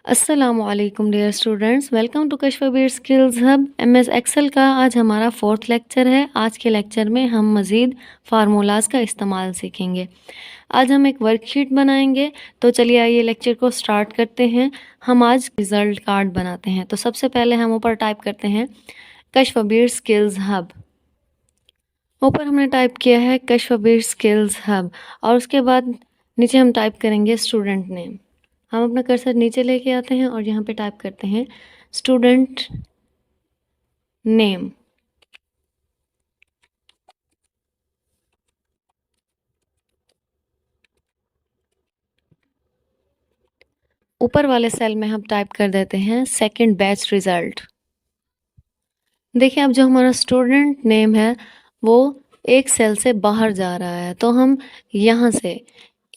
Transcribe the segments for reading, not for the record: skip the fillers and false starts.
अस्सलामुअलैकुम dear students, welcome to Kashafbir skills hub MS Excel का आज हमारा फोर्थ लेक्चर है। आज के लेक्चर में हम मज़ीद फार्मूलाज का इस्तेमाल सीखेंगे। आज हम एक वर्कशीट बनाएंगे। तो चलिए आइए लेक्चर को स्टार्ट करते हैं। हम आज रिज़ल्ट कार्ड बनाते हैं। तो सबसे पहले हम ऊपर टाइप करते हैं कशफबीर स्किल्स हब। ऊपर हमने टाइप किया है कशफबीर स्किल्स हब और उसके बाद नीचे हम टाइप करेंगे स्टूडेंट नेम। हम अपना कर्सर नीचे लेके आते हैं और यहाँ पे टाइप करते हैं स्टूडेंट नेम। ऊपर वाले सेल में हम टाइप कर देते हैं सेकंड बैच रिजल्ट। देखिए अब जो हमारा स्टूडेंट नेम है वो एक सेल से बाहर जा रहा है, तो हम यहाँ से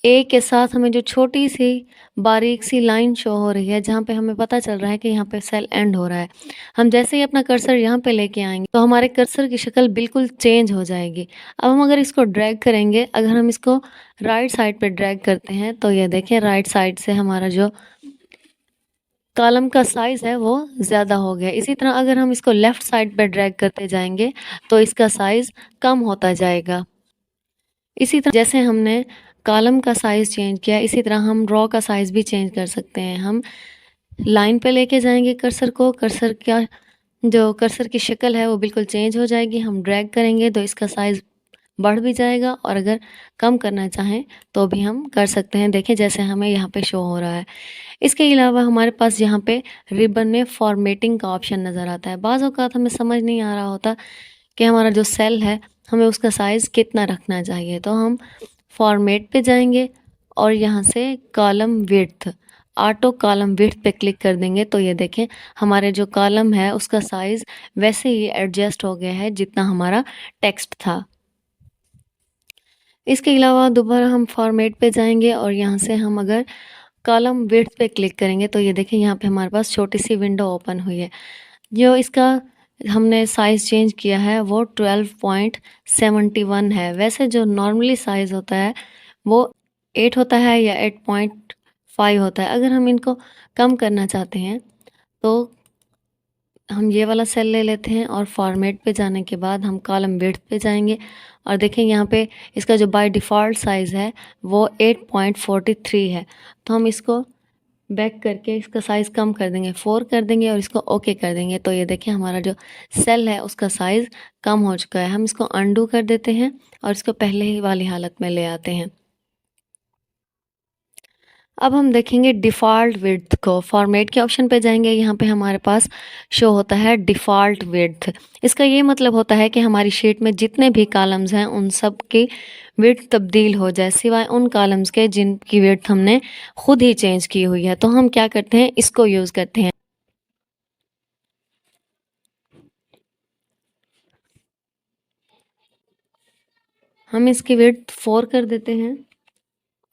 ए के साथ हमें जो छोटी सी बारीक सी लाइन शो हो रही है जहाँ पे हमें पता चल रहा है कि यहाँ पे सेल एंड हो रहा है, हम जैसे ही अपना कर्सर यहाँ पे लेके आएंगे तो हमारे कर्सर की शक्ल बिल्कुल चेंज हो जाएगी। अब हम अगर इसको ड्रैग करेंगे, अगर हम इसको राइट साइड पे ड्रैग करते हैं तो ये देखें राइट साइड से हमारा जो कॉलम का साइज़ है वो ज़्यादा हो गया। इसी तरह अगर हम इसको लेफ़्ट साइड पे ड्रैग करते जाएंगे तो इसका साइज़ कम होता जाएगा। इसी तरह जैसे हमने कॉलम का साइज़ चेंज किया, इसी तरह हम रो का साइज़ भी चेंज कर सकते हैं। हम लाइन पे लेके जाएंगे कर्सर को, कर्सर का जो कर्सर की शक्ल है वो बिल्कुल चेंज हो जाएगी। हम ड्रैग करेंगे तो इसका साइज़ बढ़ भी जाएगा और अगर कम करना चाहें तो भी हम कर सकते हैं। देखें जैसे हमें यहाँ पे शो हो रहा है। इसके अलावा हमारे पास यहाँ पे रिबन में फॉर्मेटिंग का ऑप्शन नज़र आता है। बाज़ औक़ात हमें समझ नहीं आ रहा होता कि हमारा जो सेल है हमें उसका साइज़ कितना रखना चाहिए, तो हम फॉर्मेट पे जाएंगे और यहाँ से column width, auto column width पे क्लिक कर देंगे तो ये देखें हमारे जो कॉलम है उसका साइज़ वैसे ही एडजस्ट हो गया है जितना हमारा टेक्स्ट था। इसके अलावा दोबारा हम फॉर्मेट पे जाएंगे और यहाँ से हम अगर कॉलम विड्थ पे क्लिक करेंगे तो ये देखें यहाँ पे हमारे पास छोटी सी विंडो ओपन हुई है। जो इसका हमने साइज़ चेंज किया है वो 12.71 है। वैसे जो नॉर्मली साइज़ होता है वो 8 होता है या 8.5 होता है। अगर हम इनको कम करना चाहते हैं तो हम ये वाला सेल ले लेते हैं और फॉर्मेट पे जाने के बाद हम कॉलम विड्थ पे जाएंगे और देखें यहाँ पे इसका जो बाय डिफ़ॉल्ट साइज़ है वो 8.43 है। तो हम इसको बैक करके इसका साइज़ कम कर देंगे, 4 कर देंगे और इसको ओके कर देंगे तो ये देखिए हमारा जो सेल है उसका साइज़ कम हो चुका है। हम इसको अंडू कर देते हैं और इसको पहले ही वाली हालत में ले आते हैं। अब हम देखेंगे डिफ़ॉल्ट विड्थ को। फॉर्मेट के ऑप्शन पे जाएंगे, यहाँ पे हमारे पास शो होता है डिफ़ॉल्ट विड्थ। इसका ये मतलब होता है कि हमारी शीट में जितने भी कॉलम्स हैं उन सब की विड्थ तब्दील हो जाए सिवाय उन कॉलम्स के जिनकी विड्थ हमने खुद ही चेंज की हुई है। तो हम क्या करते हैं, इसको यूज़ करते हैं। हम इसकी विड्थ 4 कर देते हैं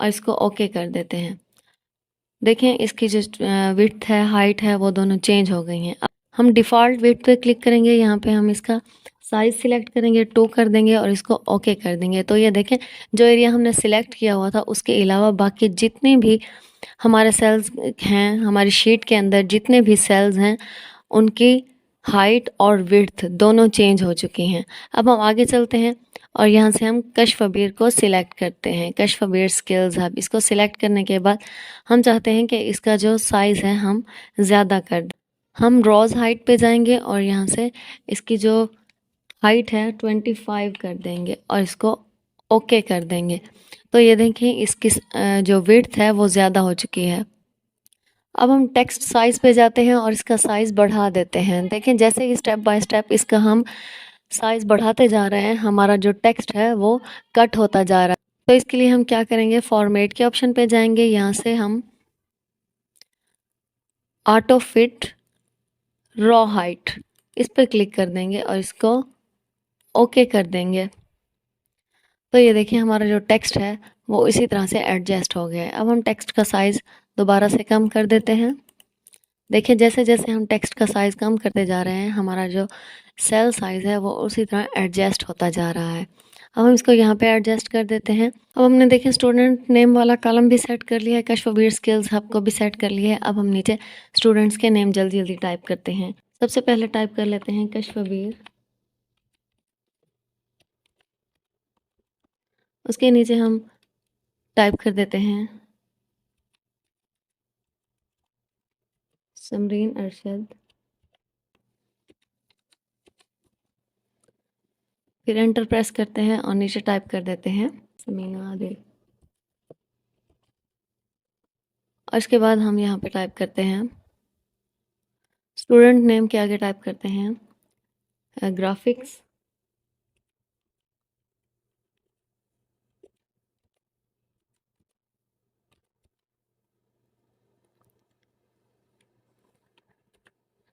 और इसको ओके कर देते हैं। देखें इसकी जो विड्थ है, हाइट है, वो दोनों चेंज हो गई हैं। अब हम डिफ़ॉल्ट विड्थ पे क्लिक करेंगे, यहाँ पे हम इसका साइज़ सिलेक्ट करेंगे, 2 कर देंगे और इसको ओके कर देंगे तो ये देखें जो एरिया हमने सिलेक्ट किया हुआ था उसके अलावा बाकी जितने भी हमारे सेल्स हैं, हमारी शीट के अंदर जितने भी सेल्स हैं उनकी हाइट और विड्थ दोनों चेंज हो चुकी हैं। अब हम आगे चलते हैं और यहाँ से हम कशफबीर को सिलेक्ट करते हैं, कशफबीर स्किल्स हब। इसको सिलेक्ट करने के बाद हम चाहते हैं कि इसका जो साइज़ है हम ज़्यादा कर दें। हम रोज़ हाइट पे जाएंगे और यहाँ से इसकी जो हाइट है 25 कर देंगे और इसको ओके कर देंगे तो ये देखें इसकी जो विड्थ है वो ज़्यादा हो चुकी है। अब हम टेक्स्ट साइज़ पे जाते हैं और इसका साइज़ बढ़ा देते हैं। देखें जैसे ही स्टेप बाय स्टेप इसका हम साइज़ बढ़ाते जा रहे हैं हमारा जो टेक्स्ट है वो कट होता जा रहा है। तो इसके लिए हम क्या करेंगे, फॉर्मेट के ऑप्शन पे जाएंगे, यहाँ से हम ऑटो फिट रॉ हाइट इस पर क्लिक कर देंगे और इसको ओके कर देंगे तो ये देखिए हमारा जो टेक्स्ट है वो इसी तरह से एडजस्ट हो गया है। अब हम टेक्स्ट का साइज़ दोबारा से कम कर देते हैं। देखिए जैसे जैसे हम टेक्स्ट का साइज़ कम करते जा रहे हैं हमारा जो सेल साइज़ है वो उसी तरह एडजस्ट होता जा रहा है। अब हम इसको यहाँ पे एडजस्ट कर देते हैं। अब हमने देखें स्टूडेंट नेम वाला कॉलम भी सेट कर लिया है, कशफवीर स्किल्स हब को भी सेट कर लिया है। अब हम नीचे स्टूडेंट्स के नेम जल्दी जल्दी टाइप करते हैं। सबसे पहले टाइप कर लेते हैं कशफवीर, उसके नीचे हम टाइप कर देते हैं समरीन अरशद, फिर एंटर प्रेस करते हैं और नीचे टाइप कर देते हैं समीना आदिल। और इसके बाद हम यहाँ पे टाइप करते हैं स्टूडेंट नेम के आगे टाइप करते हैं ग्राफिक्स,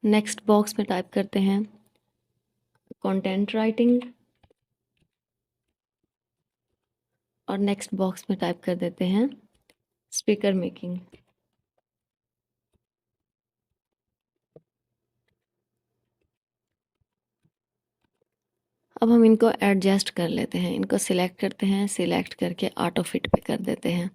नेक्स्ट बॉक्स में टाइप करते हैं कंटेंट राइटिंग और नेक्स्ट बॉक्स में टाइप कर देते हैं स्पीकर मेकिंग। अब हम इनको एडजस्ट कर लेते हैं, इनको सिलेक्ट करते हैं, सिलेक्ट करके ऑटो फिट पे कर देते हैं।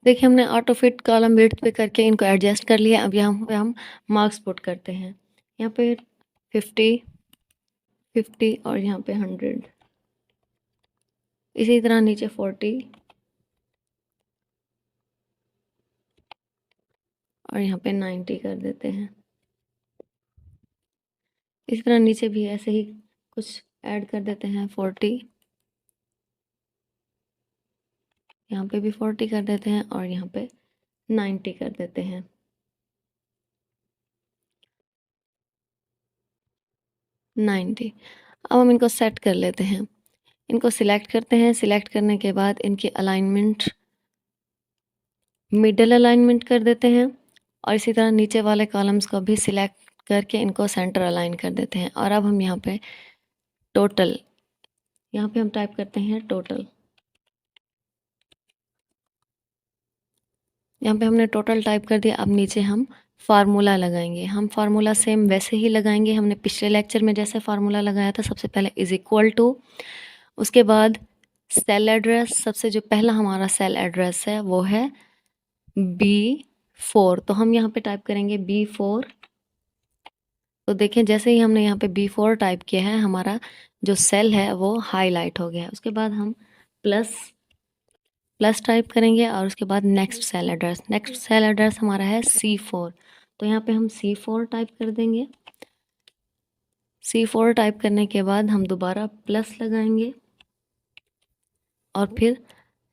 देखिए हमने ऑटो फिट कॉलम विड्थ पे करके इनको एडजस्ट कर लिया। अब यहाँ पे हम मार्क्स पुट करते हैं, यहाँ पे 50, 50 और यहाँ पे 100, इसी तरह नीचे 40 और यहाँ पे 90 कर देते हैं। इसी तरह नीचे भी ऐसे ही कुछ ऐड कर देते हैं, 40, यहाँ पे भी 40 कर देते हैं और यहाँ पे 90 कर देते हैं। अब हम इनको सेट कर लेते हैं, इनको सिलेक्ट करते हैं, सिलेक्ट करने के बाद इनकी अलाइनमेंट मिडल अलाइनमेंट कर देते हैं और इसी तरह नीचे वाले कॉलम्स को भी सिलेक्ट करके इनको सेंटर अलाइन कर देते हैं। और अब हम यहाँ पे टोटल, यहाँ पे हम टाइप करते हैं टोटल, यहाँ पे हमने टोटल टाइप कर दिया। अब नीचे हम फार्मूला लगाएंगे, हम फार्मूला सेम वैसे ही लगाएंगे, हमने पिछले लेक्चर में जैसे फार्मूला लगाया था। सबसे पहले इज इक्वल टू, उसके बाद सेल एड्रेस, सबसे जो पहला हमारा सेल एड्रेस है वो है B4, तो हम यहाँ पे टाइप करेंगे B4। तो देखें जैसे ही हमने यहाँ पे B4 टाइप किया है, हमारा जो सेल है वो हाईलाइट हो गया है। उसके बाद हम प्लस प्लस टाइप करेंगे और उसके बाद next cell address, next cell address हमारा है C4, तो यहाँ पे हम C4 टाइप कर देंगे। C4 टाइप करने के बाद हम दोबारा प्लस लगाएंगे और फिर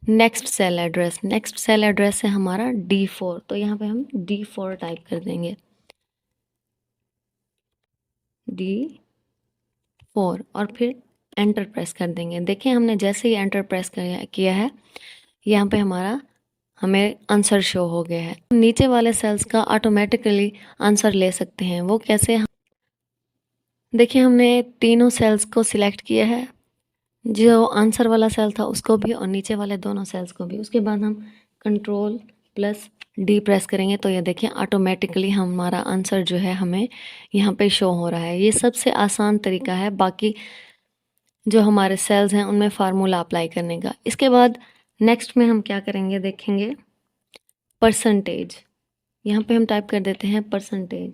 next cell address, next cell address है हमारा D4, तो यहाँ पे हम D4 टाइप कर देंगे, D4 और फिर एंटर प्रेस कर देंगे। देखें हमने जैसे ही एंटर प्रेस किया है, यहाँ पे हमारा हमें आंसर शो हो गया है। नीचे वाले सेल्स का ऑटोमेटिकली आंसर ले सकते हैं, वो कैसे? देखिए हमने तीनों सेल्स को सिलेक्ट किया है, जो आंसर वाला सेल था उसको भी और नीचे वाले दोनों सेल्स को भी। उसके बाद हम Ctrl+D प्रेस करेंगे तो ये देखिए ऑटोमेटिकली हमारा आंसर जो है हमें यहाँ पे शो हो रहा है। ये सबसे आसान तरीका है बाकी जो हमारे सेल्स हैं उनमें फार्मूला अप्लाई करने का। इसके बाद नेक्स्ट में हम क्या करेंगे देखेंगे, परसेंटेज, यहाँ पे हम टाइप कर देते हैं परसेंटेज,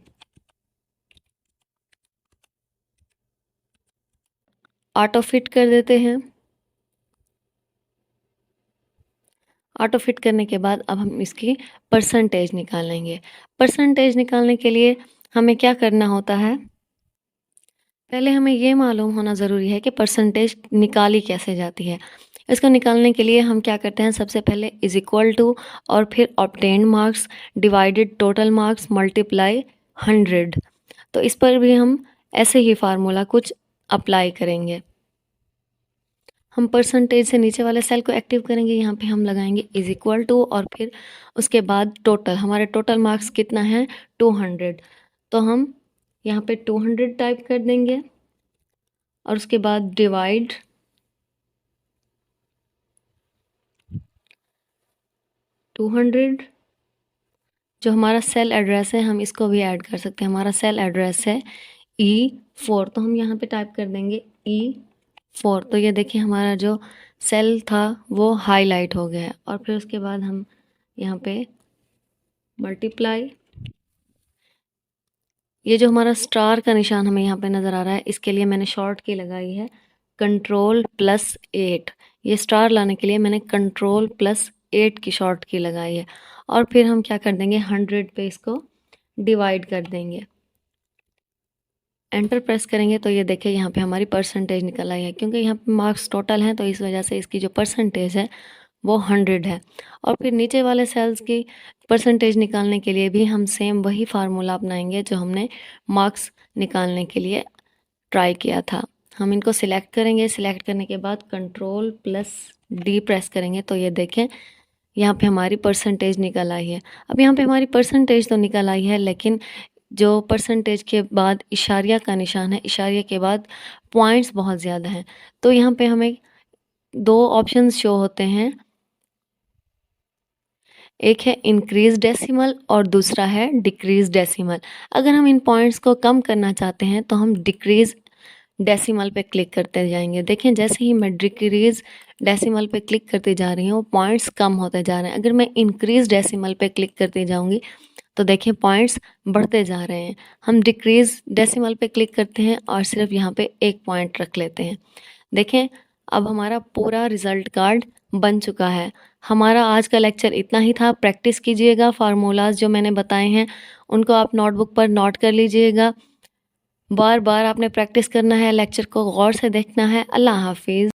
ऑटो फिट कर देते हैं। ऑटो फिट करने के बाद अब हम इसकी परसेंटेज निकालेंगे। परसेंटेज निकालने के लिए हमें क्या करना होता है, पहले हमें ये मालूम होना ज़रूरी है कि परसेंटेज निकाली कैसे जाती है। इसको निकालने के लिए हम क्या करते हैं, सबसे पहले इज इक्वल टू और फिर obtained marks divided total marks multiply 100। तो इस पर भी हम ऐसे ही फार्मूला कुछ अप्लाई करेंगे। हम परसेंटेज से नीचे वाले सेल को एक्टिव करेंगे, यहाँ पे हम लगाएंगे इज इक्वल टू और फिर उसके बाद टोटल, हमारे टोटल मार्क्स कितना है 200, तो हम यहाँ पे 200 टाइप कर देंगे और उसके बाद डिवाइड 200, जो हमारा सेल एड्रेस है हम इसको भी ऐड कर सकते हैं। हमारा सेल एड्रेस है E4, तो हम यहाँ पे टाइप कर देंगे 4। तो ये देखिए हमारा जो सेल था वो हाईलाइट हो गया है। और फिर उसके बाद हम यहाँ पे मल्टीप्लाई, ये जो हमारा स्टार का निशान हमें यहाँ पे नज़र आ रहा है, इसके लिए मैंने शॉर्ट की लगाई है Ctrl+8। ये स्टार लाने के लिए मैंने Ctrl+8 की शॉर्ट की लगाई है। और फिर हम क्या कर देंगे, 100 पे इसको डिवाइड कर देंगे। एंटर प्रेस करेंगे तो ये देखिए यहाँ पे हमारी परसेंटेज निकल आई है। क्योंकि यहाँ पे मार्क्स टोटल हैं तो इस वजह से इसकी जो परसेंटेज है वो 100 है। और फिर नीचे वाले सेल्स की परसेंटेज निकालने के लिए भी हम सेम वही फार्मूला अपनाएंगे जो हमने मार्क्स निकालने के लिए ट्राई किया था। हम इनको सिलेक्ट करेंगे, सिलेक्ट करने के बाद Ctrl+D प्रेस करेंगे तो ये देखें यहाँ पे हमारी परसेंटेज निकल आई है। अब यहाँ पे हमारी परसेंटेज तो निकल आई है, लेकिन जो परसेंटेज के बाद इशारिया का निशान है, इशारिया के बाद पॉइंट्स बहुत ज़्यादा हैं। तो यहाँ पे हमें दो ऑप्शंस शो होते हैं, एक है इंक्रीज डेसिमल और दूसरा है डिक्रीज डेसिमल। अगर हम इन पॉइंट्स को कम करना चाहते हैं तो हम डिक्रीज डेसिमल पे क्लिक करते जाएंगे। देखें जैसे ही मैं डिक्रीज डेसिमल पे क्लिक करते जा रही हूँ पॉइंट्स कम होते जा रहे हैं। अगर मैं इंक्रीज डेसिमल पे क्लिक करते जाऊँगी तो देखिए पॉइंट्स बढ़ते जा रहे हैं। हम डिक्रीज डेसिमल पे क्लिक करते हैं और सिर्फ यहाँ पे एक पॉइंट रख लेते हैं। देखें अब हमारा पूरा रिजल्ट कार्ड बन चुका है। हमारा आज का लेक्चर इतना ही था। प्रैक्टिस कीजिएगा, फार्मूलाज जो मैंने बताए हैं उनको आप नोटबुक पर नोट कर लीजिएगा। बार बार आपने प्रैक्टिस करना है, लेक्चर को गौर से देखना है। अल्लाह हाफिज़।